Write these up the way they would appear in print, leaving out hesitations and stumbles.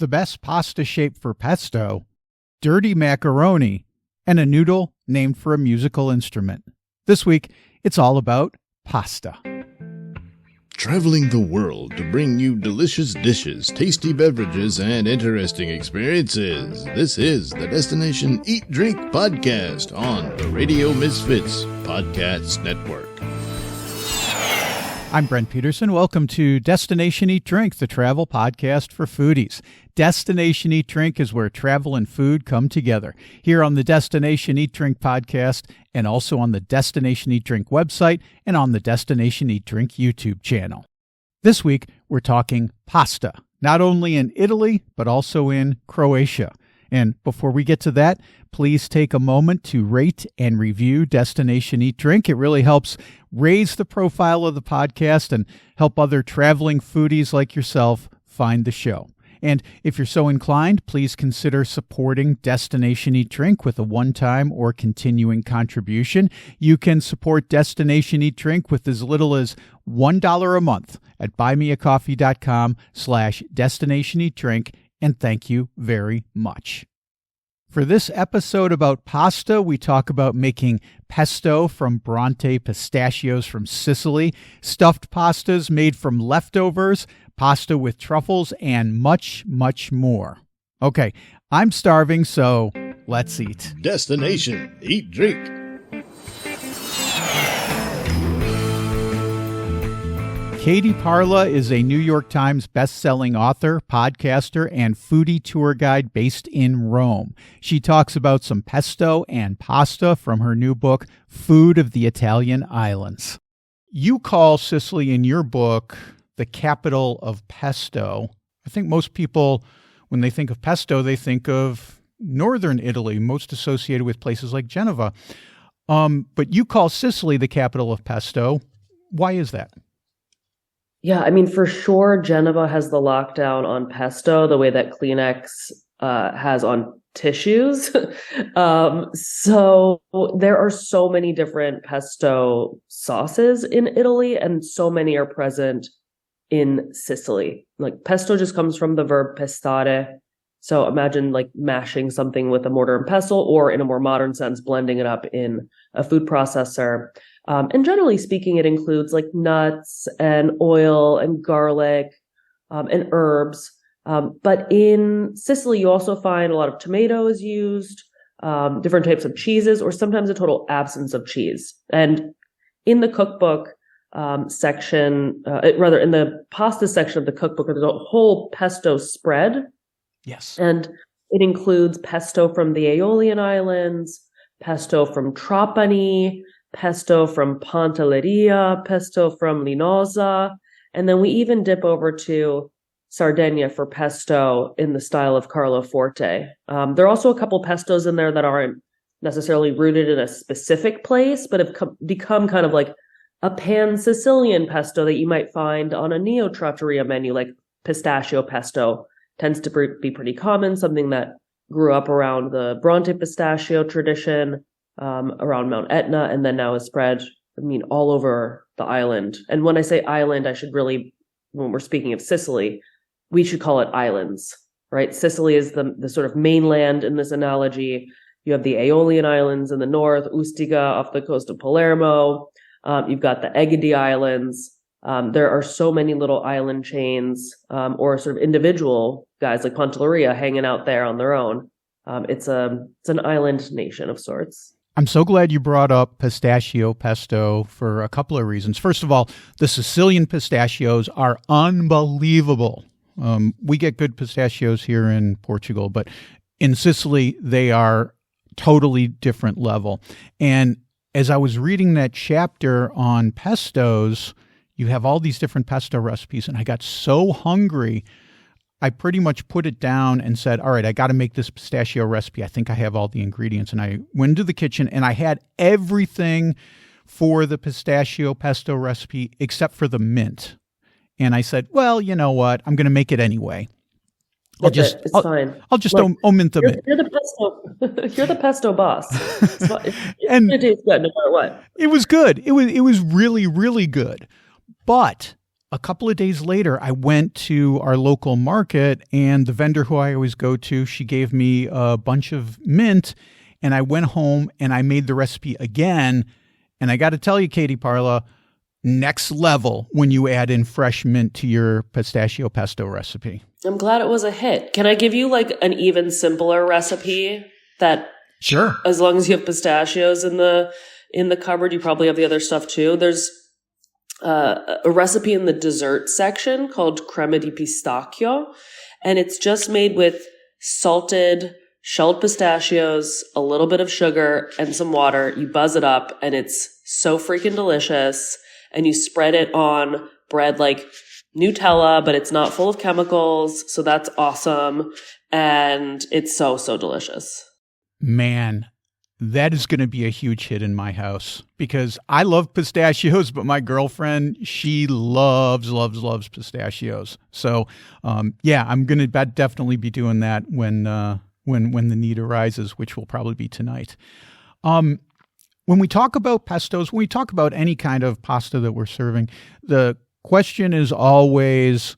the best pasta shape for pesto, dirty macaroni, and a noodle named for a musical instrument. This week, it's all about pasta. Traveling the world to bring you delicious dishes, tasty beverages, and interesting experiences. This is the Destination Eat Drink Podcast on the Radio Misfits Podcast Network. I'm Brent Peterson. Welcome to Destination Eat Drink, the travel podcast for foodies. Destination Eat Drink is where travel and food come together. Here on the Destination Eat Drink podcast, and also on the Destination Eat Drink website, and on the Destination Eat Drink YouTube channel. This week, we're talking pasta, not only in Italy, but also in Croatia. And before we get to that, please take a moment to rate and review Destination Eat Drink. It really helps raise the profile of the podcast and help other traveling foodies like yourself find the show. And if you're so inclined, please consider supporting Destination Eat Drink with a one-time or continuing contribution. You can support Destination Eat Drink with as little as $1 a month at buymeacoffee.com/Destination Eat Drink. And thank you very much. For this episode about pasta, we talk about making pesto from Bronte pistachios from Sicily, stuffed pastas made from leftovers, pasta with truffles, and much, much more. Okay, I'm starving, so let's eat. Destination Eat Drink. Katie Parla is a New York Times best-selling author, podcaster, and foodie tour guide based in Rome. She talks about some pesto and pasta from her new book, Food of the Italian Islands. You call Sicily in your book the capital of pesto. I think most people, when they think of pesto, they think of northern Italy, most associated with places like Genova. But you call Sicily the capital of pesto. Why is that? Yeah, I mean, for sure, Genova has the lockdown on pesto the way that Kleenex has on tissues. So there are so many different pesto sauces in Italy, and so many are present in Sicily. Like, pesto just comes from the verb pestare. So imagine like mashing something with a mortar and pestle, or in a more modern sense, blending it up in a food processor. And generally speaking, it includes like nuts and oil and garlic and herbs. But in Sicily, you also find a lot of tomatoes used, different types of cheeses, or sometimes a total absence of cheese. And in the cookbook section, rather in the pasta section of the cookbook, there's a whole pesto spread. Yes. And it includes pesto from the Aeolian Islands, pesto from Trapani, pesto from Pantelleria, pesto from Linosa, and then we even dip over to Sardinia for pesto in the style of Carlo Forte. There are also a couple pestos in there that aren't necessarily rooted in a specific place, but have become kind of like a pan-Sicilian pesto that you might find on a neo-trattoria menu, like pistachio pesto tends to be pretty common, something that grew up around the Bronte pistachio tradition, around Mount Etna, and then now is spread, all over the island. And when I say island, I should really, when we're speaking of Sicily, we should call it islands, right? Sicily is the sort of mainland in this analogy. You have the Aeolian Islands in the north, Ustica off the coast of Palermo. You've got the Egadi Islands. There are so many little island chains, or sort of individual guys like Pantelleria hanging out there on their own. It's an island nation of sorts. I'm so glad you brought up pistachio pesto for a couple of reasons. First of all, the Sicilian pistachios are unbelievable. We get good pistachios here in Portugal, but in Sicily, they are totally different level. And as I was reading that chapter on pestos, you have all these different pesto recipes, and I got so hungry, I pretty much put it down and said, all right, I got to make this pistachio recipe. I think I have all the ingredients. And I went into the kitchen and I had everything for the pistachio pesto recipe except for the mint. And I said, well, you know what? I'm going to make it anyway. It's fine. I'll just omit the mint. You're the pesto. You're the pesto boss. And it tastes good no matter what. It was good. It was really, really good. But a couple of days later, I went to our local market, and the vendor who I always go to, she gave me a bunch of mint, and I went home and I made the recipe again. And I got to tell you, Katie Parla, next level when you add in fresh mint to your pistachio pesto recipe. I'm glad it was a hit. Can I give you like an even simpler recipe that Sure. As long as you have pistachios in the cupboard, you probably have the other stuff too. There's a recipe in the dessert section called crema di pistacchio, and it's just made with salted shelled pistachios, a little bit of sugar, and some water. You buzz it up, and it's so freaking delicious. And you spread it on bread like Nutella, but it's not full of chemicals, so that's awesome. And it's so, so delicious. Man, that is going to be a huge hit in my house because I love pistachios, but my girlfriend, she loves pistachios. So, yeah, I'm going to definitely be doing that when the need arises, which will probably be tonight. When we talk about pestos, when we talk about any kind of pasta that we're serving, the question is always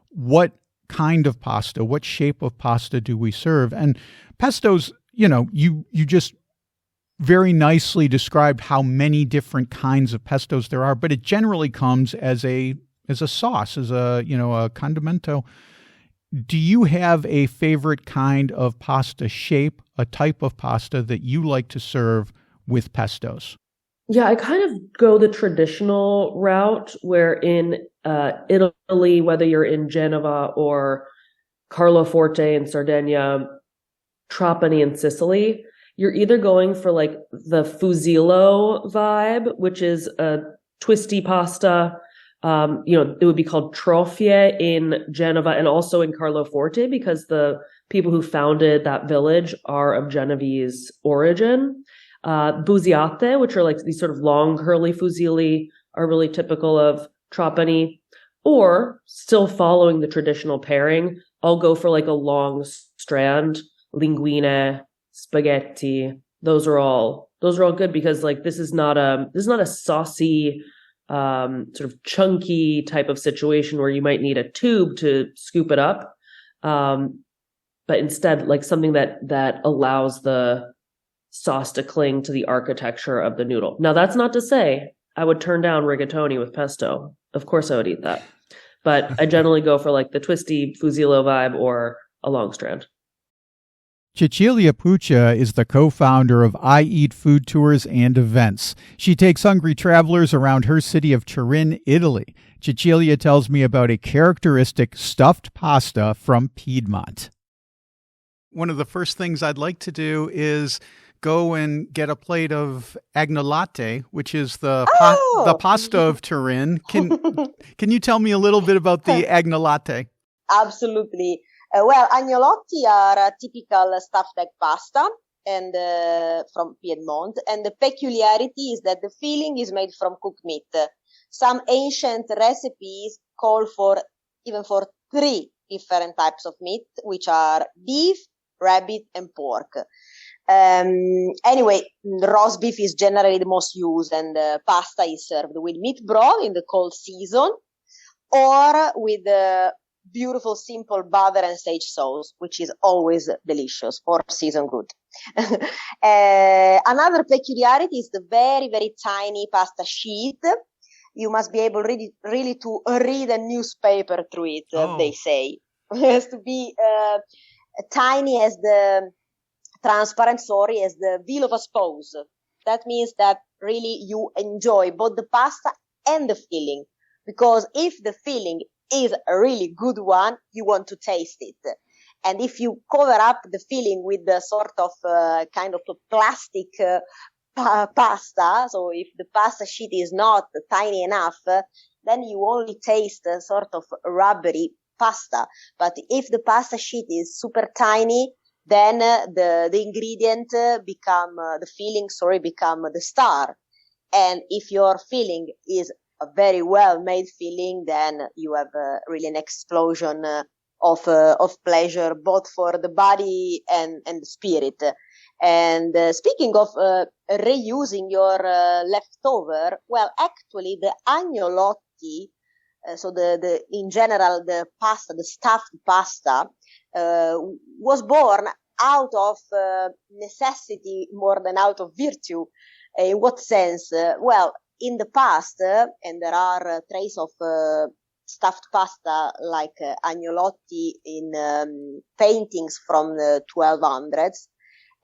what kind of pasta, what shape of pasta do we serve? And pestos, you just very nicely described how many different kinds of pestos there are, but it generally comes as a sauce, as a condimento. Do you have a favorite kind of pasta shape, a type of pasta that you like to serve with pestos? Yeah, I kind of go the traditional route where in Italy, whether you're in Genova or Carloforte in Sardinia, Trapani in Sicily, you're either going for like the fusillo vibe, which is a twisty pasta. It would be called trofie in Genova and also in Carloforte because the people who founded that village are of Genovese origin. Busiate, which are like these sort of long curly fusilli, are really typical of Trapani. Or still following the traditional pairing, I'll go for like a long strand, linguine, spaghetti. Those are all good because like this is not a saucy sort of chunky type of situation where you might need a tube to scoop it up. But instead like something that allows the sauce to cling to the architecture of the noodle. Now that's not to say I would turn down rigatoni with pesto. Of course I would eat that. But I generally go for like the twisty fusillo vibe or a long strand. Cecilia Puccia is the co-founder of I Eat Food Tours and Events. She takes hungry travelers around her city of Turin, Italy. Cecilia tells me about a characteristic stuffed pasta from Piedmont. One of the first things I'd like to do is go and get a plate of agnolotte, which is the pasta of Turin. Can you tell me a little bit about the agnolotte? Absolutely. Agnolotti are a typical stuffed egg pasta and from Piedmont, and the peculiarity is that the filling is made from cooked meat. Some ancient recipes call for even for 3 different types of meat, which are beef, rabbit, and pork. Anyway, roast beef is generally the most used, and pasta is served with meat broth in the cold season or with beautiful, simple butter and sage sauce, which is always delicious for season good. Another peculiarity is the very, very tiny pasta sheet. You must be able really to read a newspaper through it, they say. It has to be tiny as the transparent, as the veil of a spouse. That means that really you enjoy both the pasta and the filling. Because if the filling is a really good one, you want to taste it. And if you cover up the filling with the sort of kind of a plastic pasta, so if the pasta sheet is not tiny enough, then you only taste a sort of rubbery pasta. But if the pasta sheet is super tiny, then the ingredient become the star. And if your filling is a very well-made filling, then you have really an explosion of pleasure, both for the body and the spirit. And speaking of reusing your leftover, well, actually, the agnolotti So in general, the pasta, the stuffed pasta, was born out of necessity more than out of virtue. In what sense? Well, in the past, and there are traces of stuffed pasta like agnolotti in paintings from the 1200s.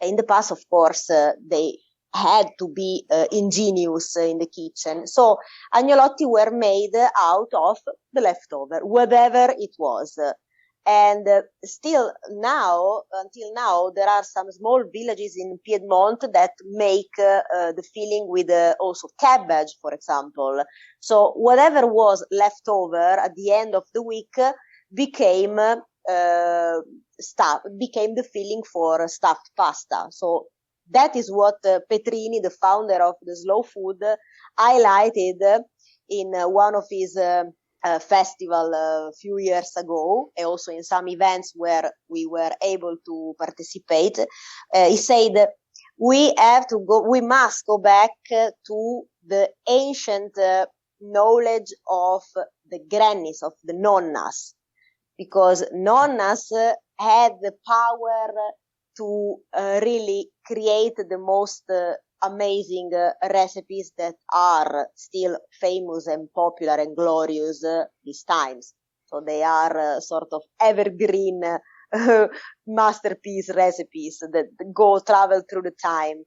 In the past, of course, they had to be ingenious in the kitchen. So agnolotti were made out of the leftover, whatever it was. And still now, until now, there are some small villages in Piedmont that make the filling with also cabbage, for example. So whatever was left over at the end of the week became the filling for stuffed pasta. So that is what Petrini, the founder of the Slow Food, highlighted in one of his festival a few years ago, and also in some events where we were able to participate. He said, we must go back to the ancient knowledge of the grannies, of the nonnas, because nonnas had the power to really create the most amazing recipes that are still famous and popular and glorious these times. So they are sort of evergreen masterpiece recipes that travel through the time.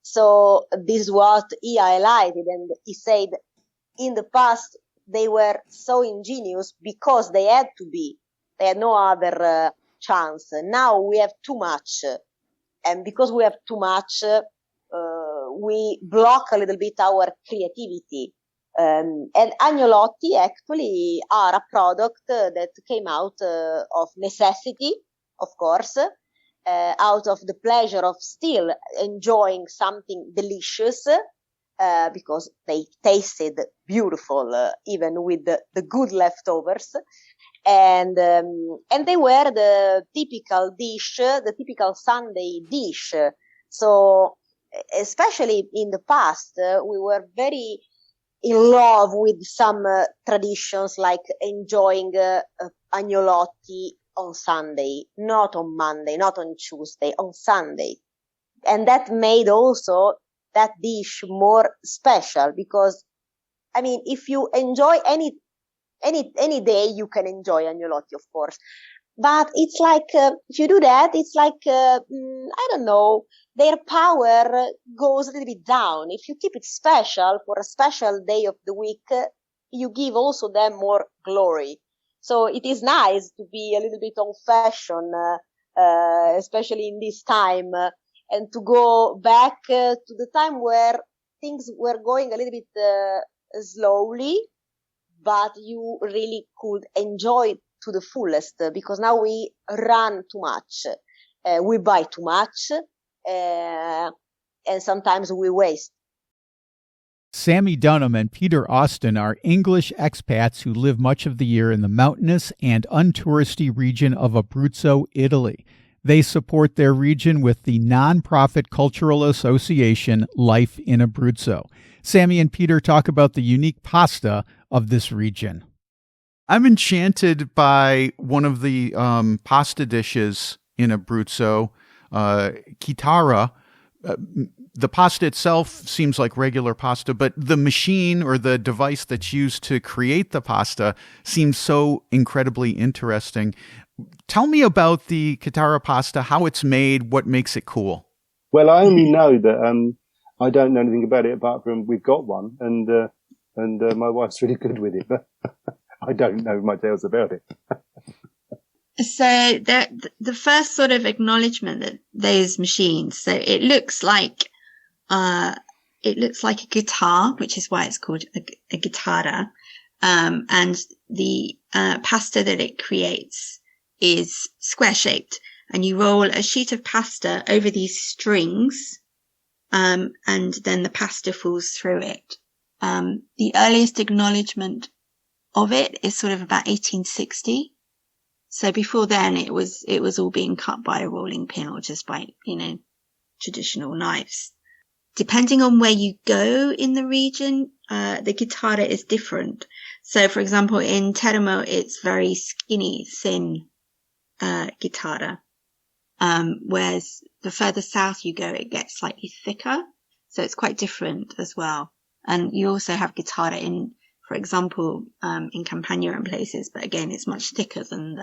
So this is what he highlighted, and he said in the past they were so ingenious because they had to be. They had no other chance. Now we have too much, and because we have too much, we block a little bit our creativity. And agnolotti actually are a product that came out of necessity, of course, out of the pleasure of still enjoying something delicious, because they tasted beautiful, even with the good leftovers. And they were the typical dish, the typical Sunday dish. So, especially in the past, we were very in love with some traditions like enjoying agnolotti on Sunday, not on Monday, not on Tuesday, on Sunday. And that made also that dish more special because, I mean, if you enjoy any day, you can enjoy agnolotti, of course. But it's like, if you do that, it's like, I don't know, their power goes a little bit down. If you keep it special for a special day of the week, you give also them more glory. So it is nice to be a little bit old fashioned, especially in this time, and to go back to the time where things were going a little bit slowly, but you really could enjoy to the fullest, because now we run too much, we buy too much, and sometimes we waste. Sammy Dunham and Peter Austin are English expats who live much of the year in the mountainous and untouristy region of Abruzzo, Italy. They support their region with the nonprofit cultural association Life in Abruzzo. Sammy and Peter talk about the unique pasta of this region. I'm enchanted by one of the pasta dishes in Abruzzo, chitarra. The pasta itself seems like regular pasta, but the machine or the device that's used to create the pasta seems so incredibly interesting. Tell me about the chitarra pasta, how it's made, what makes it cool. Well, I only know that I don't know anything about it apart from we've got one, and my wife's really good with it, but I don't know much else about it. So the first sort of acknowledgement that those machines, so it looks like a guitar, which is why it's called a chitarra. And the pasta that it creates is square shaped, and you roll a sheet of pasta over these strings, and then the pasta falls through it. The earliest acknowledgement of it is sort of about 1860. So before then, it was all being cut by a rolling pin or just by, traditional knives. Depending on where you go in the region, the chitarra is different. So, for example, in Teramo, it's very skinny, thin chitarra. Whereas the further south you go, it gets slightly thicker. So it's quite different as well. And you also have chitarra in, for example, in Campania and places, but again, it's much thicker than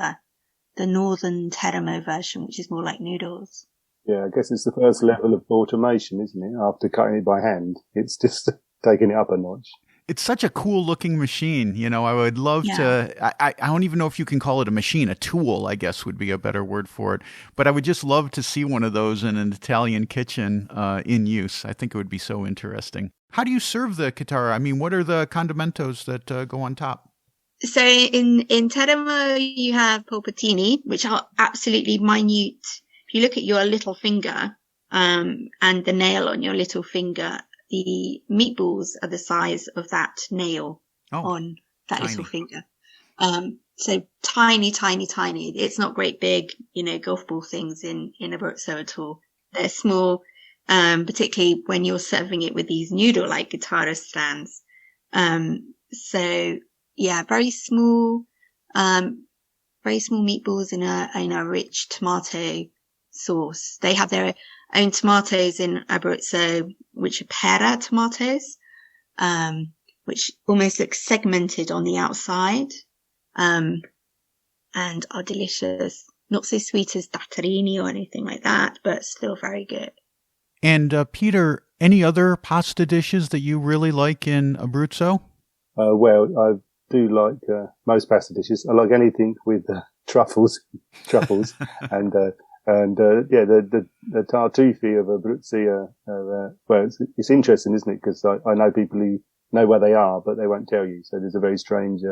the northern Teramo version, which is more like noodles. Yeah, I guess it's the first level of automation, isn't it? After cutting it by hand, it's just taking it up a notch. It's such a cool looking machine. You know, I would love to, I don't even know if you can call it a machine, a tool, I guess would be a better word for it. But I would just love to see one of those in an Italian kitchen in use. I think it would be so interesting. How do you serve the chitarra? I mean, what are the condimentos that go on top? So in Teramo, you have polpettini, which are absolutely minute. If you look at your little finger and the nail on your little finger, the meatballs are the size of that nail on that tiny little finger. So tiny, tiny, tiny. It's not great big, golf ball things in Abruzzo at all. They're small, particularly when you're serving it with these noodle-like chitarra stands. So yeah, very small meatballs in a rich tomato sauce. They have their own tomatoes in Abruzzo, which are pera tomatoes, which almost look segmented on the outside, and are delicious. Not so sweet as dattarini or anything like that, but still very good. And Peter, any other pasta dishes that you really like in Abruzzo? Well, I do like most pasta dishes. I like anything with truffles, and the tartufi of Abruzzo. Well, it's interesting, isn't it? Because I know people who know where they are, but they won't tell you. So there's a very strange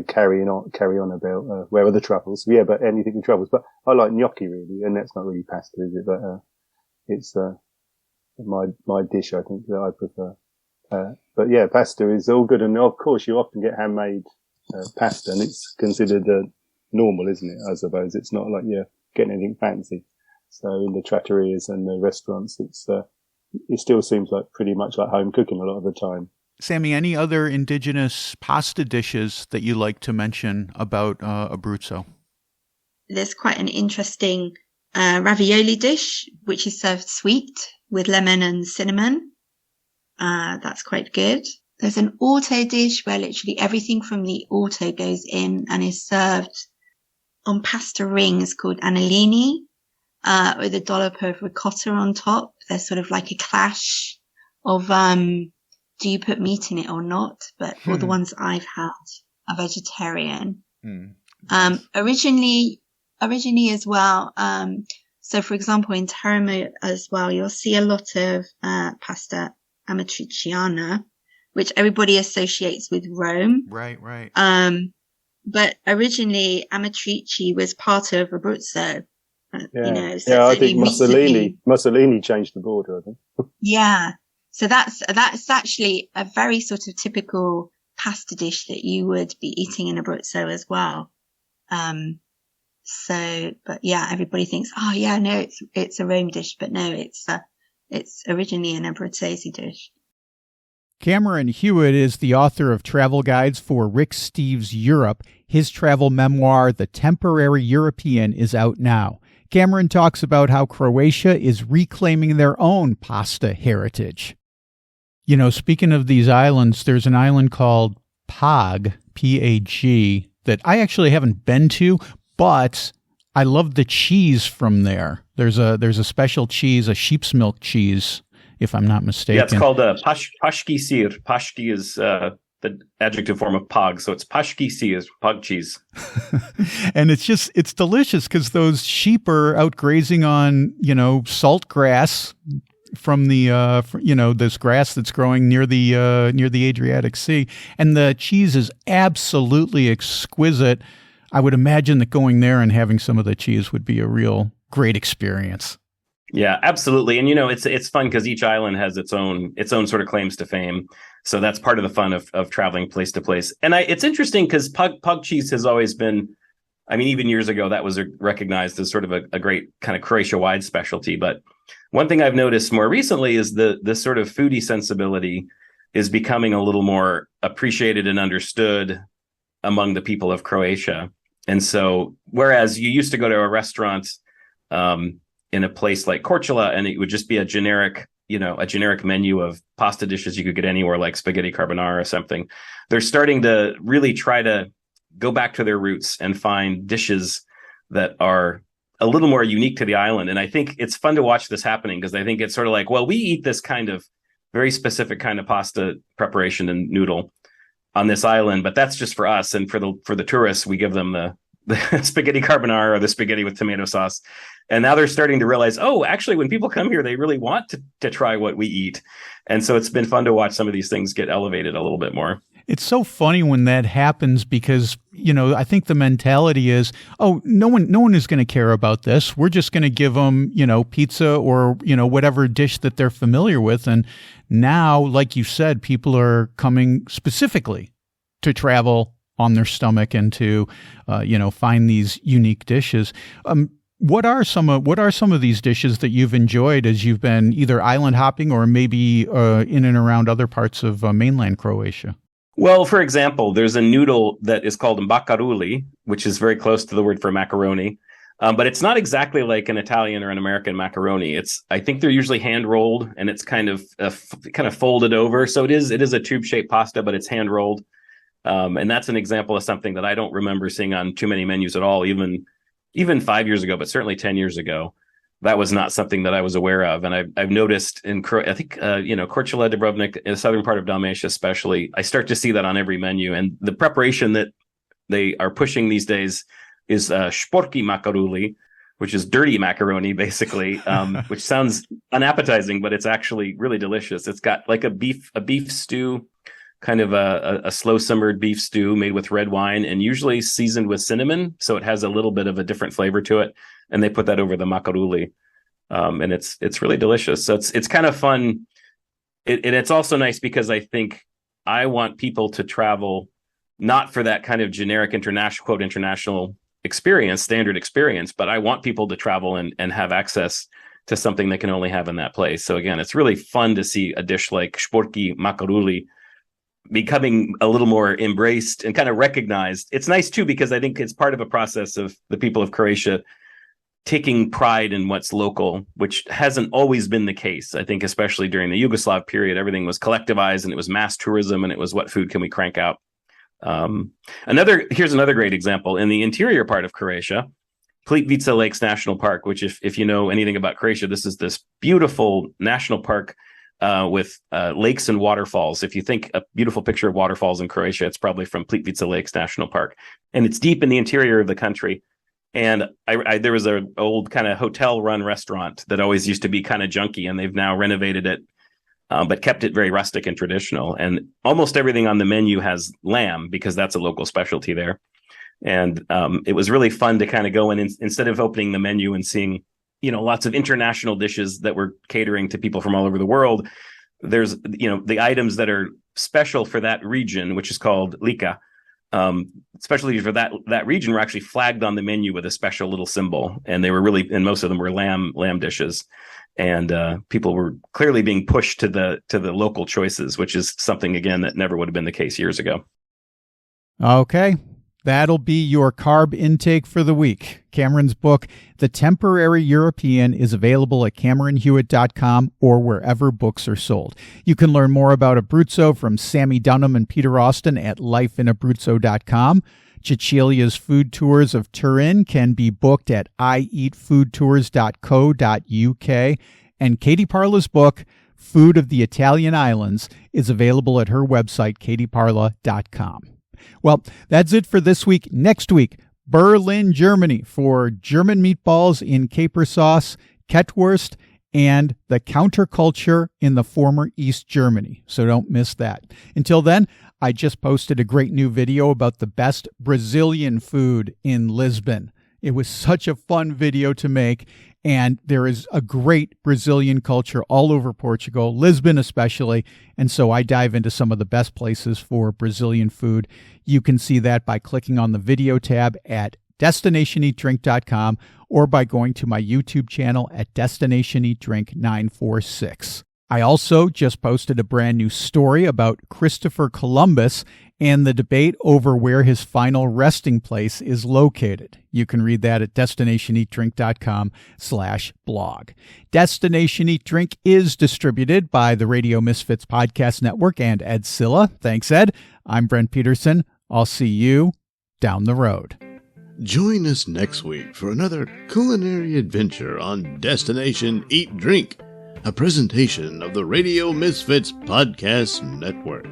carry on about where are the truffles. Yeah, but anything with truffles. But I like gnocchi really, and that's not really pasta, is it? But it's my dish, I think, that I prefer. But yeah, pasta is all good, and of course you often get handmade pasta, and it's considered normal, isn't it? I suppose it's not like you're getting anything fancy. So in the trattorias and the restaurants, it still seems like pretty much like home cooking a lot of the time. Sammy, any other indigenous pasta dishes that you like to mention about Abruzzo? There's quite an interesting ravioli dish, which is served sweet with lemon and cinnamon. That's quite good. There's an auto dish where literally everything from the auto goes in and is served on pasta rings called annellini, with a dollop of ricotta on top. There's sort of like a clash of, do you put meat in it or not? But all the ones I've had are vegetarian. Originally as well, so for example, in Teramo as well, you'll see a lot of, pasta amatriciana, which everybody associates with Rome. Right. But originally Amatrici was part of Abruzzo. I think Mussolini changed the border, I think. Yeah. So that's actually a very sort of typical pasta dish that you would be eating in Abruzzo as well. But yeah, everybody thinks, oh yeah, no, it's a Rome dish, but no, it's originally an Abruzzese dish. Cameron Hewitt is the author of travel guides for Rick Steves' Europe. His travel memoir, The Temporary European, is out now. Cameron talks about how Croatia is reclaiming their own pasta heritage. You know, speaking of these islands, there's an island called Pag, P-A-G, that I actually haven't been to, but I love the cheese from there. There's a special cheese, a sheep's milk cheese, if I'm not mistaken. Yeah, it's called pashki sir. Pashki is the adjective form of pog, so it's pashki sir, pog cheese. And it's delicious because those sheep are out grazing on, salt grass from the, this grass that's growing near the Adriatic Sea. And the cheese is absolutely exquisite. I would imagine that going there and having some of the cheese would be a real great experience. Yeah, absolutely. And, it's fun because each island has its own sort of claims to fame. So that's part of the fun of traveling place to place. And it's interesting because pug cheese has always been, even years ago, that was recognized as sort of a great kind of Croatia-wide specialty. But one thing I've noticed more recently is the sort of foodie sensibility is becoming a little more appreciated and understood among the people of Croatia. And so, whereas you used to go to a restaurant in a place like Korčula, and it would just be a generic menu of pasta dishes you could get anywhere, like spaghetti carbonara or something, they're starting to really try to go back to their roots and find dishes that are a little more unique to the island. And I think it's fun to watch this happening, because I think it's sort of like, well, we eat this kind of very specific kind of pasta preparation and noodle on this island, but that's just for us. And for the tourists, we give them the spaghetti carbonara or the spaghetti with tomato sauce. And now they're starting to realize, oh, actually, when people come here, they really want to try what we eat. And so it's been fun to watch some of these things get elevated a little bit more. It's so funny when that happens, because, I think the mentality is, oh, no one is going to care about this. We're just going to give them, pizza or, whatever dish that they're familiar with. And now, like you said, people are coming specifically to travel on their stomach and to, find these unique dishes. What are some of these dishes that you've enjoyed as you've been either island hopping or maybe in and around other parts of mainland Croatia? Well, for example, there's a noodle that is called makaruli, which is very close to the word for macaroni. But it's not exactly like an Italian or an American macaroni. I think they're usually hand rolled, and it's kind of folded over. So it is a tube shaped pasta, but it's hand rolled. And that's an example of something that I don't remember seeing on too many menus at all, even 5 years ago, but certainly 10 years ago. That was not something that I was aware of. And I've noticed Korčula, Dubrovnik, in the southern part of Dalmatia especially, I start to see that on every menu. And the preparation that they are pushing these days is šporky makaruli, which is dirty macaroni, basically, which sounds unappetizing, but it's actually really delicious. It's got like a beef stew, kind of a slow simmered beef stew made with red wine and usually seasoned with cinnamon. So it has a little bit of a different flavor to it. And they put that over the makaruli. And it's really delicious. So it's kind of fun. And it's also nice because I think I want people to travel not for that kind of generic international experience, standard experience, but I want people to travel and have access to something they can only have in that place. So again, it's really fun to see a dish like šporky makaruli becoming a little more embraced and kind of recognized. It's nice too, because I think it's part of a process of the people of Croatia taking pride in what's local, which hasn't always been the case. I think especially during the Yugoslav period, everything was collectivized and it was mass tourism and it was what food can we crank out. Here's another great example in the interior part of Croatia, Plitvice Lakes National Park, which if you know anything about Croatia, this is this beautiful national park with lakes and waterfalls. If you think a beautiful picture of waterfalls in Croatia, it's probably from Plitvice Lakes National Park. And it's deep in the interior of the country. And there was an old kind of hotel run restaurant that always used to be kind of junky, and they've now renovated it, but kept it very rustic and traditional. And almost everything on the menu has lamb because that's a local specialty there. And it was really fun to kind of go in and, instead of opening the menu and seeing, lots of international dishes that were catering to people from all over the world. There's, the items that are special for that region, which is called Lika. Especially for that region, were actually flagged on the menu with a special little symbol, and they were and most of them were lamb dishes, and people were clearly being pushed to the local choices, which is something again that never would have been the case years ago. Okay. That'll be your carb intake for the week. Cameron's book, The Temporary European, is available at CameronHewitt.com or wherever books are sold. You can learn more about Abruzzo from Sammy Dunham and Peter Austin at lifeinabruzzo.com. Cecilia's food tours of Turin can be booked at ieatfoodtours.co.uk. And Katie Parla's book, Food of the Italian Islands, is available at her website, katieparla.com. Well, that's it for this week. Next week, Berlin, Germany, for German meatballs in caper sauce, Kettwurst, and the counterculture in the former East Germany. So don't miss that. Until then, I just posted a great new video about the best Brazilian food in Lisbon. It was such a fun video to make, and there is a great Brazilian culture all over Portugal, Lisbon especially, and so I dive into some of the best places for Brazilian food. You can see that by clicking on the video tab at destinationeatdrink.com or by going to my YouTube channel at Destination Eat Drink 946. I also just posted a brand new story about Christopher Columbus and the debate over where his final resting place is located. You can read that at destinationeatdrink.com/blog. Destination Eat Drink is distributed by the Radio Misfits Podcast Network and Ed Silla. Thanks, Ed. I'm Brent Peterson. I'll see you down the road. Join us next week for another culinary adventure on Destination Eat Drink, a presentation of the Radio Misfits Podcast Network.